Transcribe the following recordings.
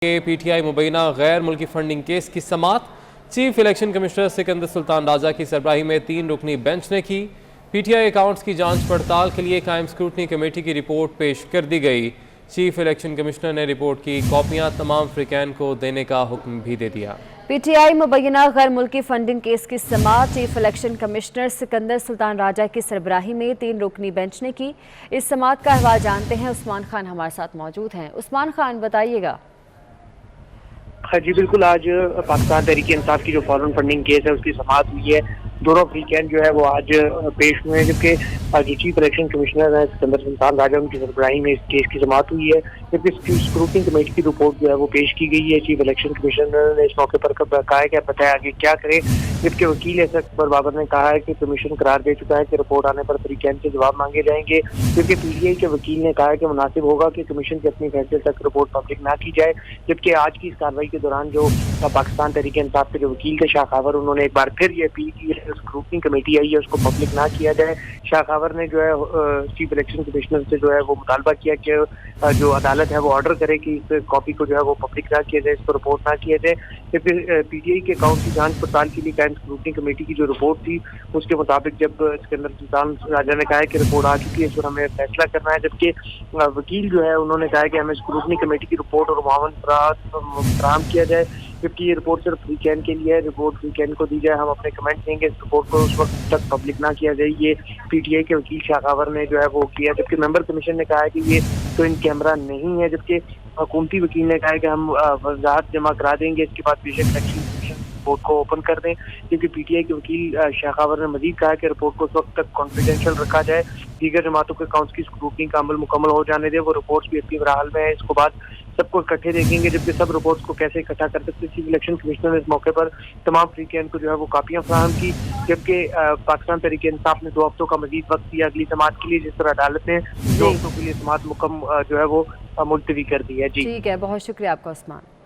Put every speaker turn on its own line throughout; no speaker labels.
کہ پی ٹی آئی مبینہ غیر ملکی فنڈنگ کیس کی سماعت چیف الیکشن کمشنر سکندر سلطان راجہ کی سربراہی میں 3 رکنی بینچ نے کی۔ پی ٹی آئی اکاؤنٹس کی جانچ پڑتال کے لیے قائم اسکروٹنی کمیٹی کی رپورٹ پیش کر دی گئی۔ چیف الیکشن کمشنر نے رپورٹ کی کاپیاں تمام فریقین کو دینے کا حکم بھی دے دیا۔
پی ٹی آئی مبینہ غیر ملکی فنڈنگ کیس کی سماعت چیف الیکشن کمشنر سکندر سلطان راجہ کی سربراہی میں 3 رکنی بینچ نے کی۔ اس سماعت کا احوال جانتے ہیں، عثمان خان ہمارے ساتھ موجود ہیں۔ عثمان خان بتائیے گا۔
جی بالکل، آج پاکستان تحریک انصاف کی جو فارن فنڈنگ کیس ہے اس کی سماعت ہوئی ہے۔ دونوں فریقین جو ہے وہ آج پیش ہوئے ہیں، جبکہ جو چیف الیکشن کمشنر ہے سکندر سلطان راجہ ان کی سربراہی میں اس کیس کی سماعت ہوئی ہے، جبکہ اسکروٹنی کمیٹی کی رپورٹ جو ہے وہ پیش کی گئی ہے۔ چیف الیکشن کمشنر نے اس موقع پر کہا ہے کہ اب بتائیں آگے کیا کریں، جبکہ وکیل ایس اکبر بابر نے کہا ہے کہ کمیشن قرار دے چکا ہے کہ رپورٹ آنے پر فریقین سے جواب مانگے جائیں گے، جبکہ پی ٹی آئی کے وکیل نے کہا ہے کہ مناسب ہوگا کہ کمیشن کے اپنے فیصلے تک رپورٹ پبلک نہ کی جائے۔ جبکہ آج کی اس کارروائی کے دوران جو پاکستان تحریک انصاف کے جو وکیل تھے شاہ خاور، انہوں نے ایک بار پھر یہ اپیل کی ہے اسکروٹنی کمیٹی آئی ہے اس کو پبلک نہ کیا جائے۔ شاہ خاور نے جو ہے چیف الیکشن کمشنر سے جو ہے وہ مطالبہ کیا کہ جو عدالت ہے وہ آرڈر کرے کہ اس کاپی کو جو ہے وہ پبلک نہ کیا جائے، اس کو رپورٹ نہ کیا جائے۔ پھر پی ٹی آئی کے اکاؤنٹ کی جانچ پڑتال کے لیے قائم اسکروٹنی کمیٹی کی جو رپورٹ تھی اس کے مطابق جب سکندر سلطان راجہ نے کہا ہے کہ رپورٹ آ چکی ہے اس پر ہمیں فیصلہ کرنا ہے، جبکہ وکیل جو ہے انہوں نے کہا ہے کہ ہمیں اسکروٹنی کمیٹی کی رپورٹ اور معاون فراہم کیا جائے، جبکہ یہ رپورٹ صرف فریقین کے لیے ہے، رپورٹ فریقین کو دی جائے، ہم اپنے کمنٹ دیں گے، اس رپورٹ کو اس وقت تک پبلک نہ کیا جائے۔ یہ پی ٹی آئی کے وکیل شاہ خاور نے جو ہے وہ کیا، جبکہ ممبر کمیشن نے کہا ہے کہ یہ تو ان کیمرہ نہیں ہے، جبکہ حکومتی وکیل نے کہا ہے کہ ہم وضاحت جمع کرا دیں گے، اس کے بعد بیشک الیکشن کمیشن رپورٹ کو اوپن کر دیں، کیونکہ پی ٹی آئی کے وکیل شاہ خاور نے مزید کہا کہ رپورٹ کو اس وقت تک کانفیڈینشیل رکھا جائے، دیگر جماعتوں کے اکاؤنٹس کی اسکروٹنی کا عمل مکمل ہو جانے دے، وہ رپورٹس بھی اپنی بہرحال میں ہے، اس کو بعد سب کو اکٹھے دیکھیں گے، جبکہ سب رپورٹس کو کیسے اکٹھا کر سکتے۔ چیف الیکشن کمشنر نے اس موقع پر تمام فریقین کو جو ہے وہ کاپیاں فراہم کی، جبکہ پاکستان تحریک انصاف نے 2 ہفتوں کا مزید وقت دیا اگلی سماعت کے لیے، جس پر عدالت نے 2 ہفتوں کے لیے سماعت جو ہے وہ ملتوی کر دی ہے۔ جی
ٹھیک ہے، بہت شکریہ آپ کا Usman.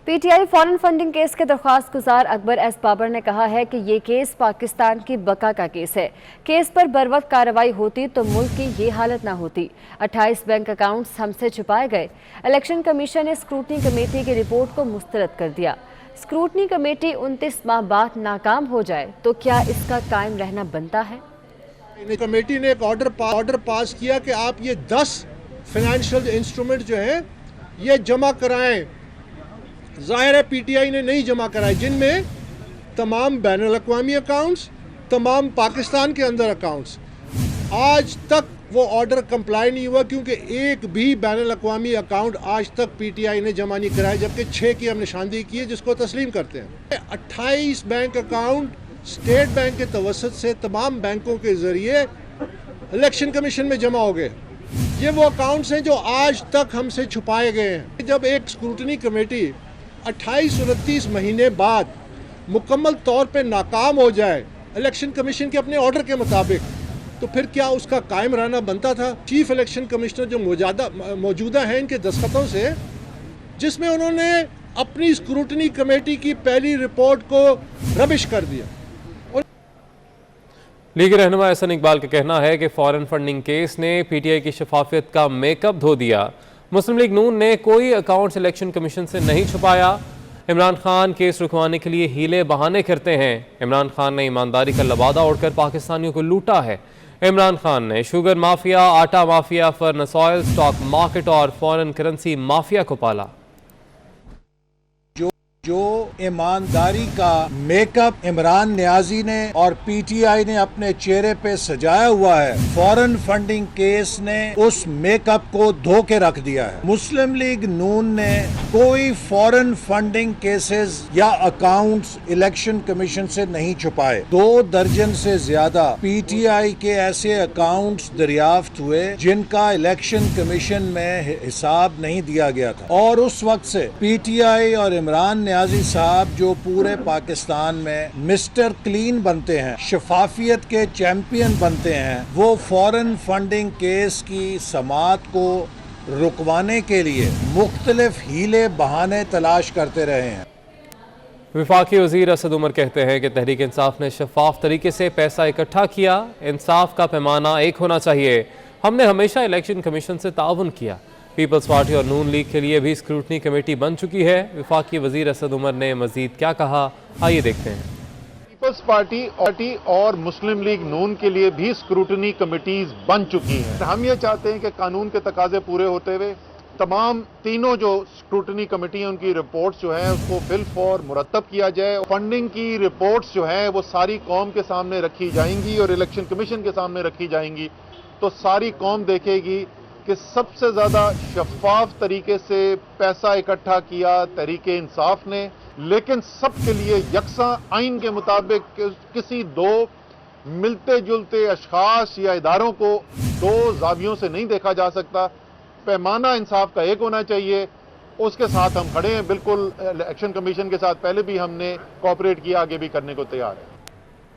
P T I foreign funding case کے درخواست گزار اکبر ایس بابر نے کہا ہے کہ یہ کیس پاکستان کی بقا کا کیس ہے۔ کیس پر بروقت کارروائی ہوتی تو ملک کی یہ حالت نہ ہوتی۔ 28 بینک اکاؤنٹس ہم سے چھپائے گئے۔ الیکشن کمیشن نے اسکروٹنی کمیٹی کی رپورٹ کو مسترد کر دیا۔ اسکروٹنی کمیٹی 29 ماہ بعد ناکام ہو جائے تو کیا اس کا قائم رہنا بنتا ہے؟
کمیٹی نے ایک آرڈر پاس کیا کہ آپ یہ 10 فائنینشیل انسٹرومنٹ جو ہیں یہ جمع کرائیں۔ ظاہر ہے پی ٹی آئی نے نہیں جمع کرائے، جن میں تمام بین الاقوامی اکاؤنٹس، تمام پاکستان کے اندر اکاؤنٹس۔ آج تک وہ آرڈر کمپلائی نہیں ہوا، کیونکہ ایک بھی بین الاقوامی اکاؤنٹ آج تک پی ٹی آئی نے جمع نہیں کرائے، جبکہ 6 کی ہم نشاندہی کی ہے جس کو تسلیم کرتے ہیں۔ 28 بینک اکاؤنٹ اسٹیٹ بینک کے توسط سے تمام بینکوں کے ذریعے الیکشن کمیشن میں جمع ہو گئے۔ یہ وہ اکاؤنٹس ہیں جو آج تک ہم سے چھپائے گئے ہیں۔ جب ایک اسکروٹنی کمیٹی 28-29 مہینے بعد مکمل طور پہ ناکام ہو جائے الیکشن کمیشن کے اپنے آرڈر کے مطابق، تو پھر کیا اس کا قائم رہنا بنتا تھا؟ چیف الیکشن کمشنر جو موجودہ ہیں ان کے دستخطوں سے، جس میں انہوں نے اپنی اسکروٹنی کمیٹی کی پہلی رپورٹ کو ربش کر دیا۔
لیگ رہنما احسن اقبال کا کہنا ہے کہ فارن فنڈنگ کیس نے پی ٹی آئی کی شفافیت کا میک اپ دھو دیا۔ مسلم لیگ نون نے کوئی اکاؤنٹس الیکشن کمیشن سے نہیں چھپایا۔ عمران خان کیس رکوانے کے لیے ہیلے بہانے کرتے ہیں۔ عمران خان نے ایمانداری کا لبادہ اوڑھ کر پاکستانیوں کو لوٹا ہے۔ عمران خان نے شوگر مافیا، آٹا mafia, furnace oil, stock market اور فارن کرنسی مافیا کو پالا۔
جو ایمانداری کا میک اپ عمران نیازی نے اور پی ٹی آئی نے اپنے چہرے پہ سجایا ہوا ہے، فارن فنڈنگ کیس نے اس میک اپ کو دھو کے رکھ دیا ہے۔ مسلم لیگ نون نے کوئی فارن فنڈنگ کیسز یا اکاؤنٹس الیکشن کمیشن سے نہیں چھپائے۔ 2 درجن سے زیادہ پی ٹی آئی کے ایسے اکاؤنٹس دریافت ہوئے جن کا الیکشن کمیشن میں حساب نہیں دیا گیا تھا، اور اس وقت سے پی ٹی آئی اور عمران نیازی صاحب جو پورے پاکستان میں مسٹر کلین بنتے ہیں، شفافیت کے چیمپئن بنتے ہیں، وہ فارن فنڈنگ کیس کی سماعت کو رکوانے کے لیے مختلف ہیلے بہانے تلاش کرتے رہے ہیں۔
وفاقی وزیر اسد عمر کہتے ہیں کہ تحریک انصاف نے شفاف طریقے سے پیسہ اکٹھا کیا، انصاف کا پیمانہ ایک ہونا چاہیے۔ ہم نے ہمیشہ الیکشن کمیشن سے تعاون کیا، پیپلز پارٹی اور نون لیگ کے لیے بھی اسکروٹنی کمیٹی بن چکی ہے۔ وفاقی وزیر اسد عمر نے مزید کیا کہا، آئیے دیکھتے ہیں۔
پیپلز پارٹی اور مسلم لیگ نون کے لیے بھی اسکروٹنی کمیٹیز بن چکی ہیں۔ ہم یہ چاہتے ہیں کہ قانون کے تقاضے پورے ہوتے ہوئے تمام تینوں جو اسکروٹنی کمیٹی ہیں ان کی رپورٹس جو ہیں اس کو فل فور مرتب کیا جائے۔ فنڈنگ کی رپورٹس جو ہیں وہ ساری قوم کے سامنے رکھی جائیں گی اور الیکشن کمیشن کے سامنے رکھی جائیں گی، تو ساری قوم دیکھے گی کہ سب سے زیادہ شفاف طریقے سے پیسہ اکٹھا کیا تحریک انصاف نے، لیکن سب کے لیے یکساں آئین کے مطابق کسی دو ملتے جلتے اشخاص یا اداروں کو دو زاویوں سے نہیں دیکھا جا سکتا۔ پیمانہ انصاف کا ایک ہونا چاہیے، اس کے ساتھ ہم کھڑے ہیں، بالکل الیکشن کمیشن کے ساتھ پہلے بھی ہم نے کوآپریٹ کیا، آگے بھی کرنے کو تیار ہے۔